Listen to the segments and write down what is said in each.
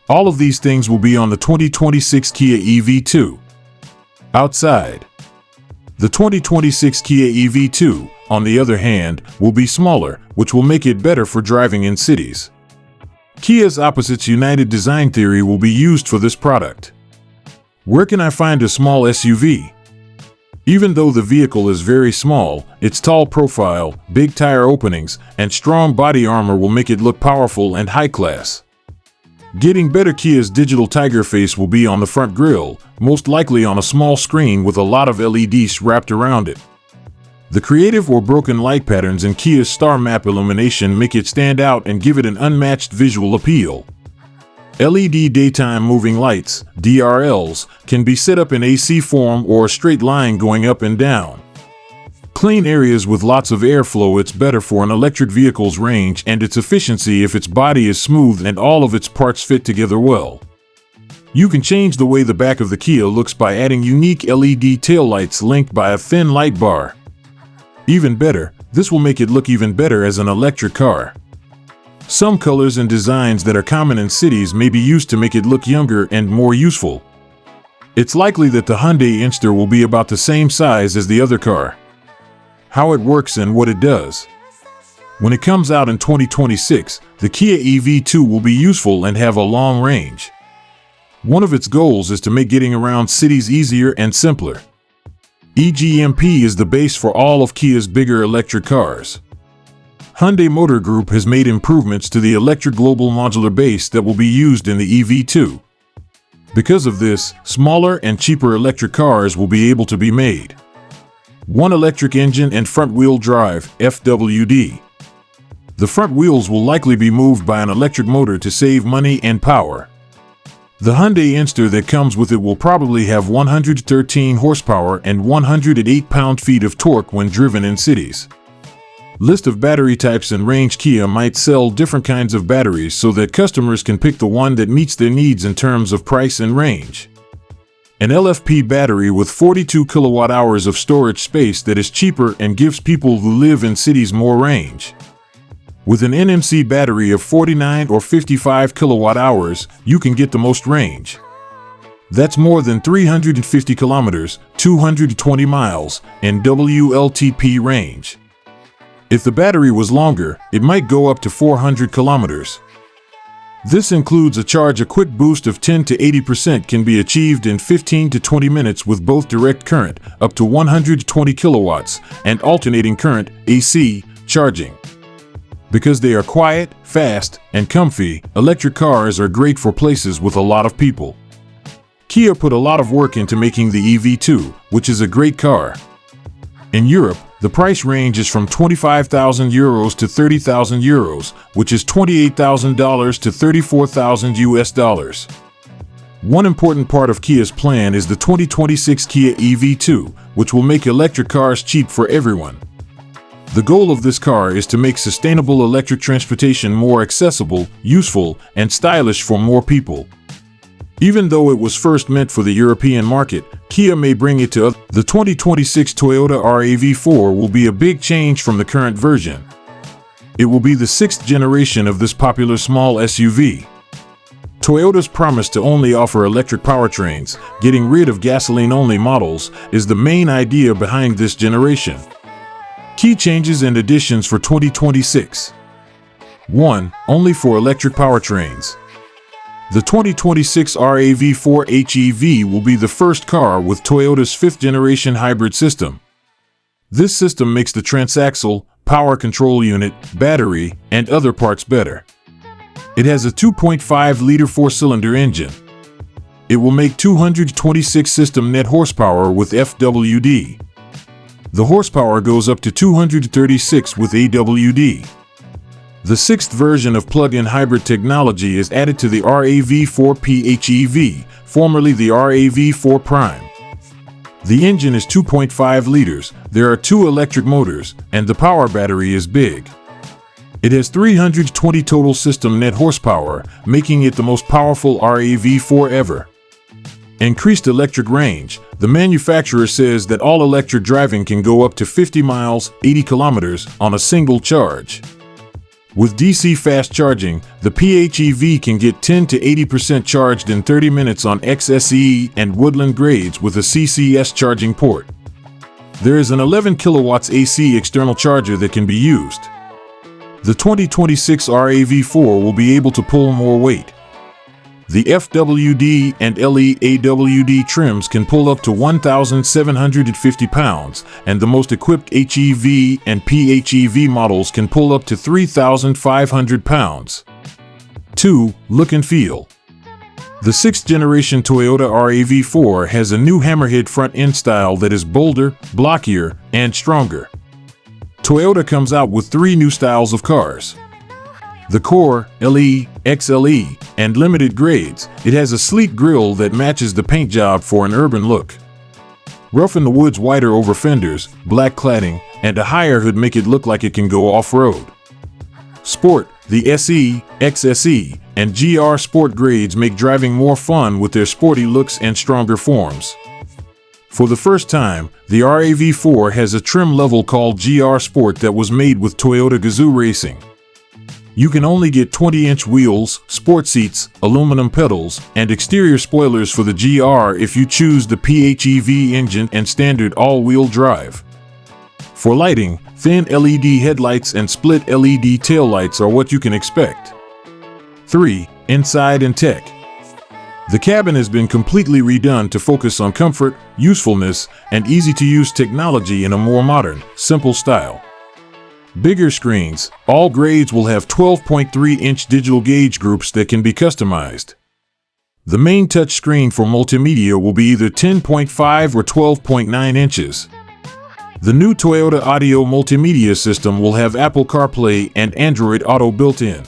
All of these things will be on the 2026 Kia EV2. Outside. The 2026 Kia EV2, on the other hand, will be smaller, which will make it better for driving in cities. Kia's opposites united design theory will be used for this product. Where can I find a small SUV? Even though the vehicle is very small, its tall profile, big tire openings, and strong body armor will make it look powerful and high class. Getting better, Kia's digital tiger face will be on the front grille, most likely on a small screen with a lot of LEDs wrapped around it. The creative or broken light patterns in Kia's star map illumination make it stand out and give it an unmatched visual appeal. LED daytime moving lights, DRLs, can be set up in AC form or a straight line going up and down. Clean areas with lots of airflow. It's better for an electric vehicle's range and its efficiency if its body is smooth and all of its parts fit together well. You can change the way the back of the Kia looks by adding unique LED taillights linked by a thin light bar. Even better, this will make it look even better as an electric car. Some colors and designs that are common in cities may be used to make it look younger and more useful. It's likely that the Hyundai Inster will be about the same size as the other car. How it works and what it does. When it comes out in 2026, the Kia EV2 will be useful and have a long range. One of its goals is to make getting around cities easier and simpler. EGMP is the base for all of Kia's bigger electric cars. Hyundai Motor Group has made improvements to the electric global modular base that will be used in the EV2. Because of this, smaller and cheaper electric cars will be able to be made. One electric engine and front-wheel drive, FWD. The front wheels will likely be moved by an electric motor to save money and power. The Hyundai Inster that comes with it will probably have 113 horsepower and 108 pound-feet of torque when driven in cities. List of battery types and range. Kia might sell different kinds of batteries so that customers can pick the one that meets their needs in terms of price and range. An LFP battery with 42 kilowatt-hours of storage space that is cheaper and gives people who live in cities more range. With an NMC battery of 49 or 55 kilowatt-hours, you can get the most range. That's more than 350 kilometers, 220 miles, in WLTP range. If the battery was longer, it might go up to 400 kilometers. This includes a charge. A quick boost of 10 to 80% can be achieved in 15 to 20 minutes with both direct current, up to 120 kilowatts, and alternating current, AC, charging. Because they are quiet, fast, and comfy, electric cars are great for places with a lot of people. Kia put a lot of work into making the EV2, which is a great car. In Europe, the price range is from €25,000 to €30,000, which is $28,000 to $34,000. One important part of Kia's plan is the 2026 Kia EV2, which will make electric cars cheap for everyone. The goal of this car is to make sustainable electric transportation more accessible, useful, and stylish for more people. Even though it was first meant for the European market, Kia may bring it to others. The 2026 Toyota RAV4 will be a big change from the current version. It will be the sixth generation of this popular small SUV. Toyota's promise to only offer electric powertrains, getting rid of gasoline-only models, is the main idea behind this generation. Key changes and additions for 2026. 1. Only for electric powertrains. The 2026 RAV4 HEV will be the first car with Toyota's fifth-generation hybrid system. This system makes the transaxle, power control unit, battery, and other parts better. It has a 2.5-liter four-cylinder engine. It will make 226 system net horsepower with FWD. The horsepower goes up to 236 with AWD. The sixth version of plug-in hybrid technology is added to the RAV4 PHEV, formerly the RAV4 Prime. The engine is 2.5 liters, there are two electric motors, and the power battery is big. It has 320 total system net horsepower, making it the most powerful RAV4 ever. Increased electric range. The manufacturer says that all-electric driving can go up to 50 miles, 80 kilometers, on a single charge. With DC fast charging, the PHEV can get 10 to 80% charged in 30 minutes on XSE and Woodland grades with a CCS charging port. There is an 11 kilowatts AC external charger that can be used. The 2026 RAV4 will be able to pull more weight. The FWD and LEAWD trims can pull up to 1,750 pounds, and the most equipped HEV and PHEV models can pull up to 3,500 pounds. 2. Look and feel. The 6th generation Toyota RAV4 has a new hammerhead front end style that is bolder, blockier, and stronger. Toyota comes out with 3 new styles of cars. The Core, LE, XLE, and Limited grades. It has a sleek grille that matches the paint job for an urban look. Rough in the woods wider over fenders, black cladding, and a higher hood make it look like it can go off-road. Sport, the SE, XSE, and GR Sport grades make driving more fun with their sporty looks and stronger forms. For the first time, the RAV4 has a trim level called GR Sport that was made with Toyota Gazoo Racing. You can only get 20-inch wheels, sport seats, aluminum pedals, and exterior spoilers for the GR if you choose the PHEV engine and standard all-wheel drive. For lighting, thin LED headlights and split LED taillights are what you can expect. 3. Inside and tech. The cabin has been completely redone to focus on comfort, usefulness, and easy-to-use technology in a more modern, simple style. Bigger screens, all grades will have 12.3-inch digital gauge groups that can be customized. The main touch screen for multimedia will be either 10.5 or 12.9 inches. The new Toyota Audio multimedia system will have Apple CarPlay and Android Auto built in.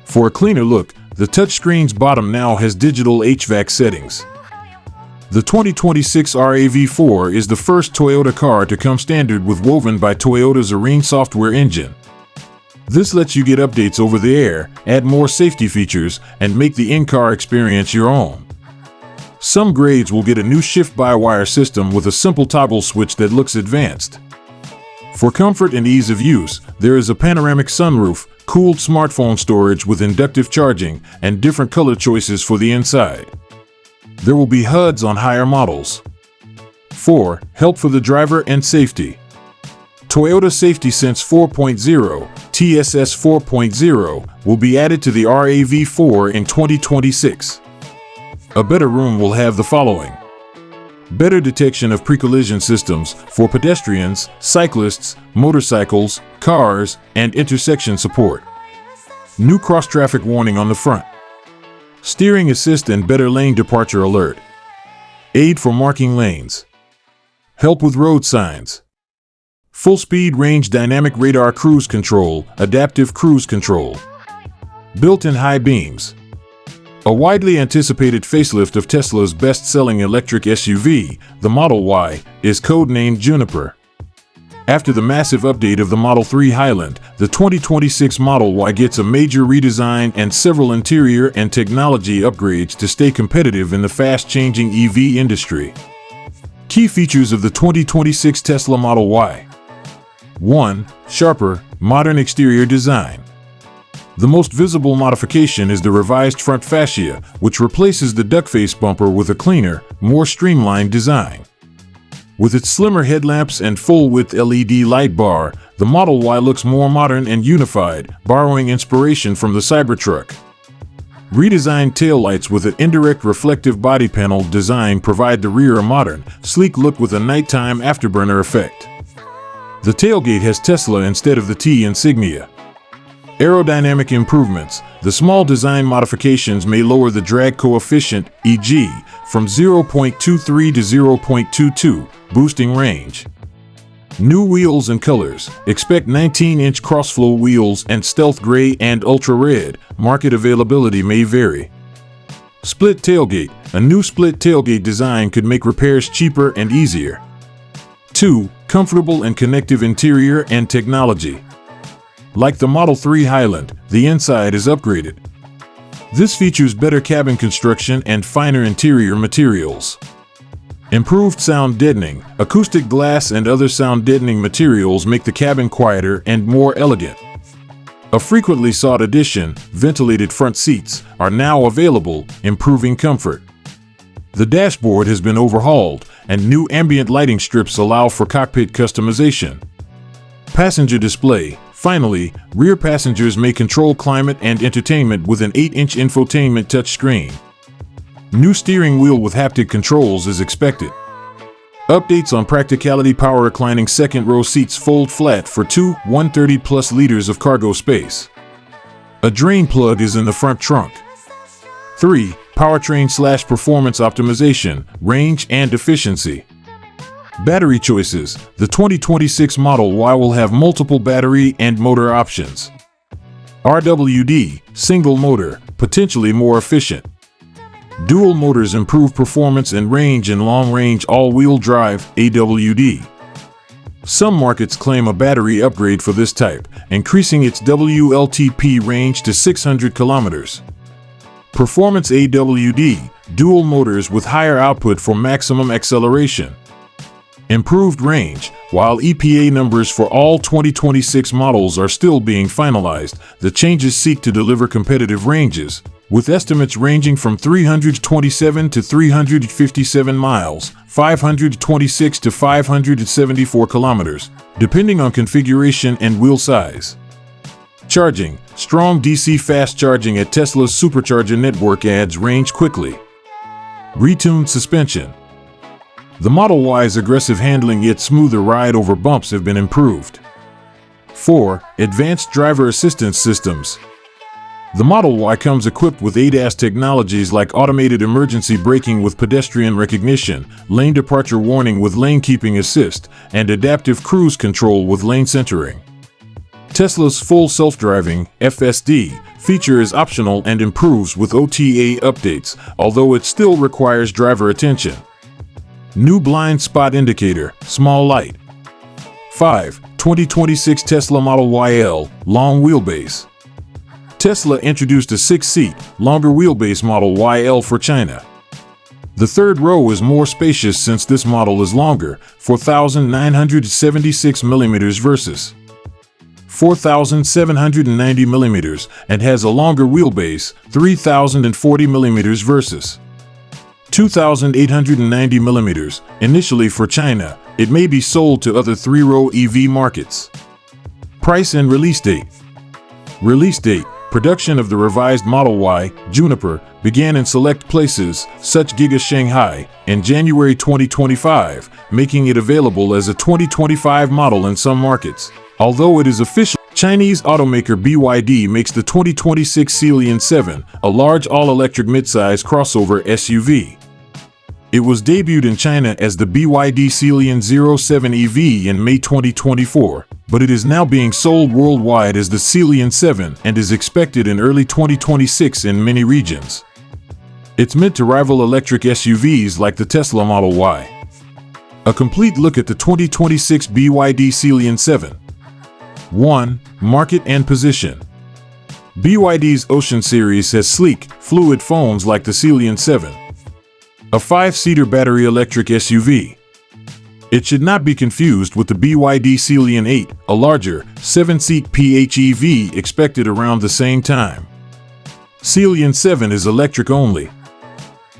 For a cleaner look, the touchscreen's bottom now has digital HVAC settings. The 2026 RAV4 is the first Toyota car to come standard with woven by Toyota's Arene software engine. This lets you get updates over the air, add more safety features, and make the in-car experience your own. Some grades will get a new shift-by-wire system with a simple toggle switch that looks advanced. For comfort and ease of use, there is a panoramic sunroof, cooled smartphone storage with inductive charging, and different color choices for the inside. There will be HUDs on higher models. 4. Help for the driver and safety. Toyota Safety Sense 4.0, TSS 4.0, will be added to the RAV4 in 2026. A better room will have the following: better detection of pre-collision systems for pedestrians, cyclists, motorcycles, cars, and intersection support. New cross-traffic warning on the front. Steering assist and better lane departure alert. Aid for marking lanes. Help with road signs. Full speed range dynamic radar cruise control, adaptive cruise control. Built-in high beams. A widely anticipated facelift of Tesla's best-selling electric SUV, the Model Y, is codenamed Juniper. After the massive update of the Model 3 Highland, the 2026 Model Y gets a major redesign and several interior and technology upgrades to stay competitive in the fast-changing EV industry. Key features of the 2026 Tesla Model Y. 1. Sharper, modern exterior design. The most visible modification is the revised front fascia, which replaces the duckface bumper with a cleaner, more streamlined design. With its slimmer headlamps and full-width LED light bar, the Model Y looks more modern and unified, borrowing inspiration from the Cybertruck. Redesigned taillights with an indirect reflective body panel design provide the rear a modern, sleek look with a nighttime afterburner effect. The tailgate has Tesla instead of the T insignia. Aerodynamic improvements. The small design modifications may lower the drag coefficient, e.g., from 0.23 to 0.22, boosting range. New wheels and colors. Expect 19-inch crossflow wheels and stealth gray and ultra red. Market availability may vary. Split tailgate. A new split tailgate design could make repairs cheaper and easier. 2. Comfortable and connective interior and technology. Like the Model 3 Highland, the inside is upgraded. This features better cabin construction and finer interior materials. Improved sound deadening. Acoustic glass and other sound deadening materials make the cabin quieter and more elegant. A frequently sought addition, ventilated front seats, are now available, improving comfort. The dashboard has been overhauled, and new ambient lighting strips allow for cockpit customization. Passenger display. Finally, rear passengers may control climate and entertainment with an 8-inch infotainment touchscreen. New steering wheel with haptic controls is expected. Updates on practicality: power reclining second row seats fold flat for 130+ liters of cargo space. A drain plug is in the front trunk. 3. Powertrain/performance optimization, range and efficiency. Battery choices. The 2026 Model Y will have multiple battery and motor options. RWD, single motor, potentially more efficient. Dual motors improve performance and range in long-range all-wheel drive, AWD. Some markets claim a battery upgrade for this type, increasing its WLTP range to 600 kilometers. Performance AWD, dual motors with higher output for maximum acceleration. Improved range. While EPA numbers for all 2026 models are still being finalized, the changes seek to deliver competitive ranges, with estimates ranging from 327 to 357 miles, 526 to 574 kilometers, depending on configuration and wheel size. Charging. Strong DC fast charging at Tesla's supercharger network adds range quickly. Retuned suspension. The Model Y's aggressive handling yet smoother ride over bumps have been improved. 4. Advanced driver assistance systems. The Model Y comes equipped with ADAS technologies like automated emergency braking with pedestrian recognition, lane departure warning with lane keeping assist, and adaptive cruise control with lane centering. Tesla's full self-driving, FSD, feature is optional and improves with OTA updates, although it still requires driver attention. New blind spot indicator, small light. 5. 2026 Tesla Model YL, long wheelbase. Tesla introduced a 6-seat, longer wheelbase Model YL for China. The third row is more spacious since this model is longer, 4,976 mm versus 4,790 mm, and has a longer wheelbase, 3,040 mm versus 2,890 mm. Initially for China, it may be sold to other 3-row EV markets. Price and release date. Release date. Production of the revised Model Y, Juniper, began in select places, such Giga Shanghai, in January 2025, making it available as a 2025 model in some markets. Although it is official, Chinese automaker BYD makes the 2026 Ceylon 7, a large all-electric midsize crossover SUV. It was debuted in China as the BYD Ceylon 07 EV in May 2024, but it is now being sold worldwide as the Ceylon 7 and is expected in early 2026 in many regions. It's meant to rival electric SUVs like the Tesla Model Y. A complete look at the 2026 BYD Ceylon 7. 1. Market and position. BYD's Ocean series has sleek, fluid phones like the Ceylon 7. A 5-seater battery electric SUV. It should not be confused with the BYD Ceylon 8, a larger, 7-seat PHEV expected around the same time. Ceylon 7 is electric only.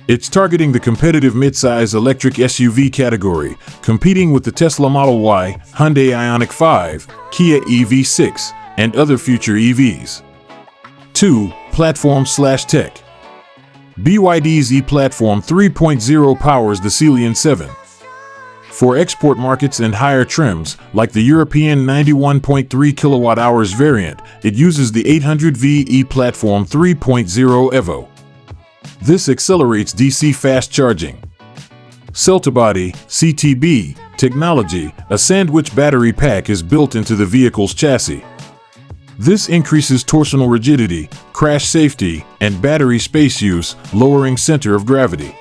It's targeting the competitive midsize electric SUV category, competing with the Tesla Model Y, Hyundai Ioniq 5, Kia EV6, and other future EVs. 2. Platform/tech. BYD's e-Platform 3.0 powers the Ceylon 7. For export markets and higher trims, like the European 91.3 kWh variant, it uses the 800V e-Platform 3.0 Evo. This accelerates DC fast charging. Cell-to-body, CTB, technology, a sandwich battery pack is built into the vehicle's chassis. This increases torsional rigidity, crash safety, and battery space use, lowering center of gravity.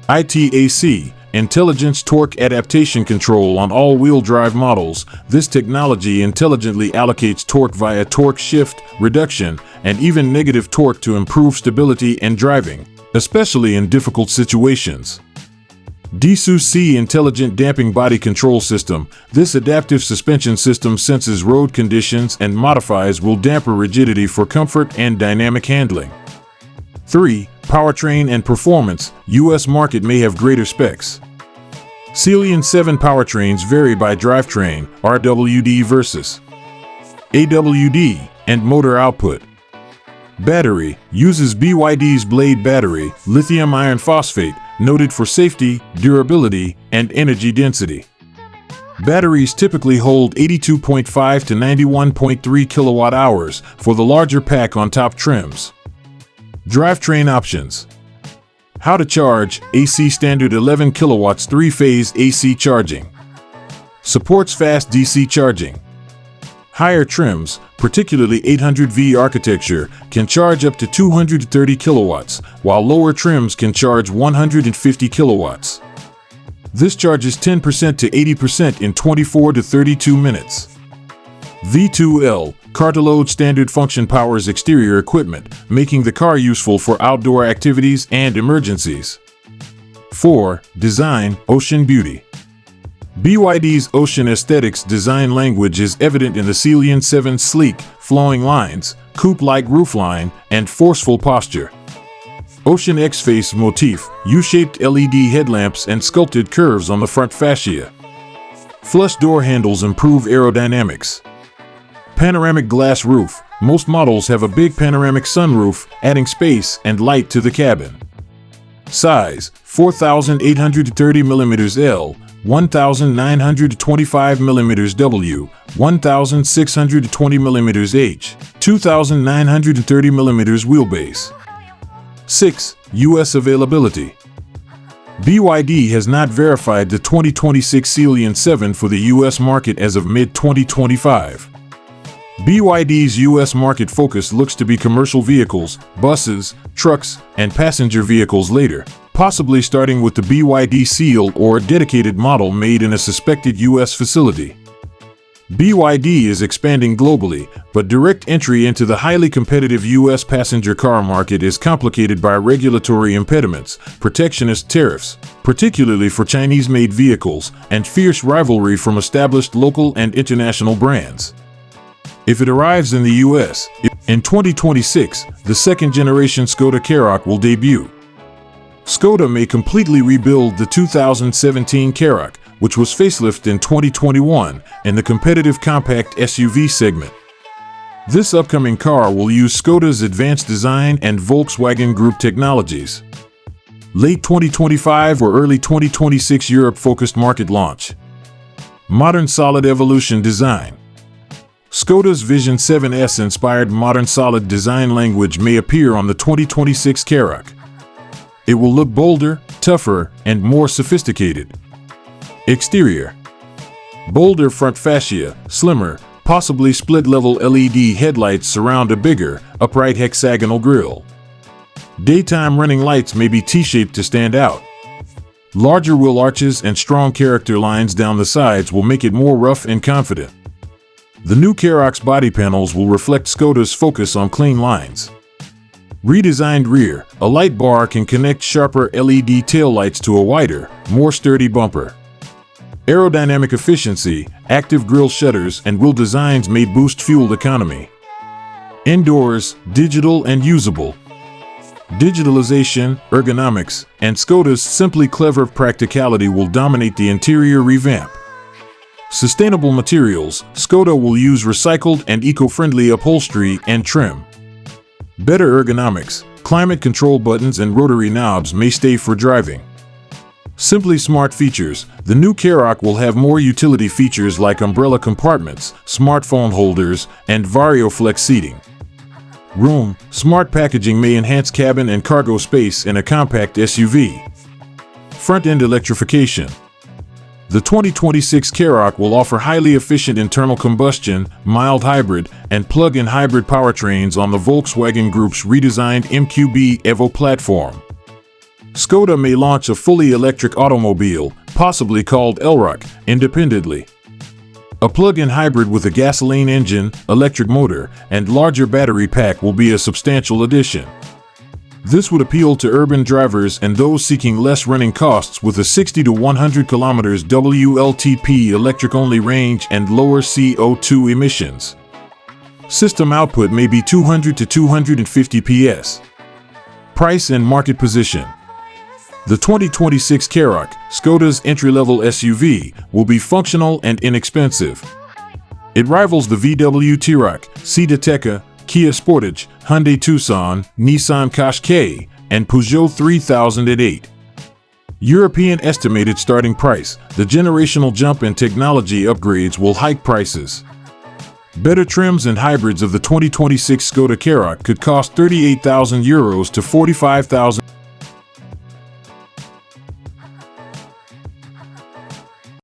ITAC, Intelligence Torque Adaptation Control on all-wheel drive models. This technology intelligently allocates torque via torque shift, reduction, and even negative torque to improve stability and driving, especially in difficult situations. D-SUC Intelligent Damping Body Control System. This adaptive suspension system senses road conditions and modifies will damper rigidity for comfort and dynamic handling. 3. Powertrain and performance. U.S. market may have greater specs. Ceylon 7 powertrains vary by drivetrain, RWD versus AWD, and motor output. Battery uses BYD's Blade battery, lithium iron phosphate, noted for safety, durability, and energy density. Batteries typically hold 82.5 to 91.3 kilowatt hours for the larger pack on top trims. Drivetrain options. How to charge: AC standard 11 kilowatts 3-phase AC charging. Supports fast DC charging. Higher trims, particularly 800V architecture, can charge up to 230 kilowatts, while lower trims can charge 150 kilowatts. This charges 10% to 80% in 24 to 32 minutes. V2L, car-to-load standard function powers exterior equipment, making the car useful for outdoor activities and emergencies. 4. Design, Ocean Beauty. BYD's ocean aesthetics design language is evident in the Ceylon 7's sleek, flowing lines, coupe-like roofline, and forceful posture. Ocean X-face motif, U-shaped LED headlamps and sculpted curves on the front fascia. Flush door handles improve aerodynamics. Panoramic glass roof. Most models have a big panoramic sunroof, adding space and light to the cabin. Size: 4,830 mm L, 1,925 mm W, 1,620 mm H, 2,930 mm wheelbase. 6. U.S. availability. BYD has not verified the 2026 Ceylon 7 for the U.S. market as of mid-2025. BYD's U.S. market focus looks to be commercial vehicles, buses, trucks, and passenger vehicles later, possibly starting with the BYD Seal or a dedicated model made in a suspected U.S. facility. BYD is expanding globally, but direct entry into the highly competitive U.S. passenger car market is complicated by regulatory impediments, protectionist tariffs, particularly for Chinese-made vehicles, and fierce rivalry from established local and international brands. If it arrives in the U.S. in 2026, the second-generation Škoda Karoq will debut. Škoda may completely rebuild the 2017 Karoq, which was facelifted in 2021, in the competitive compact SUV segment. This upcoming car will use Škoda's advanced design and Volkswagen Group technologies. Late 2025 or early 2026 Europe-focused market launch. Modern solid evolution design. Škoda's Vision 7S-inspired modern solid design language may appear on the 2026 Karoq. It will look bolder, tougher, and more sophisticated. Exterior. Bolder front fascia, slimmer, possibly split-level LED headlights surround a bigger, upright hexagonal grille. Daytime running lights may be T-shaped to stand out. Larger wheel arches and strong character lines down the sides will make it more rough and confident. The new Karoq's body panels will reflect Škoda's focus on clean lines. Redesigned rear. A light bar can connect sharper LED taillights to a wider, more sturdy bumper. Aerodynamic efficiency, active grille shutters and wheel designs may boost fuel economy. Indoors, digital and usable. Digitalization, ergonomics, and Škoda's simply clever practicality will dominate the interior revamp. Sustainable materials. Škoda will use recycled and eco-friendly upholstery and trim. Better ergonomics. Climate control buttons and rotary knobs may stay for driving. Simply smart features. The new Karoq will have more utility features like umbrella compartments, smartphone holders, and VarioFlex seating. Room. Smart packaging may enhance cabin and cargo space in a compact SUV. Front-end electrification. The 2026 Karoq will offer highly efficient internal combustion, mild hybrid, and plug-in hybrid powertrains on the Volkswagen Group's redesigned MQB Evo platform. Škoda may launch a fully electric automobile, possibly called Elroq, independently. A plug-in hybrid with a gasoline engine, electric motor, and larger battery pack will be a substantial addition. This would appeal to urban drivers and those seeking less running costs with a 60 to 100 kilometers WLTP electric-only range and lower CO2 emissions. System output may be 200 to 250 PS. Price and market position. The 2026 Karoq, Škoda's entry-level SUV, will be functional and inexpensive. It rivals the VW T-Roc, Seat Ateca, Kia Sportage, Hyundai Tucson, Nissan Qashqai, and Peugeot 3008. European estimated starting price. The generational jump in technology upgrades will hike prices. Better trims and hybrids of the 2026 Škoda Karoq could cost €38,000 to €45,000.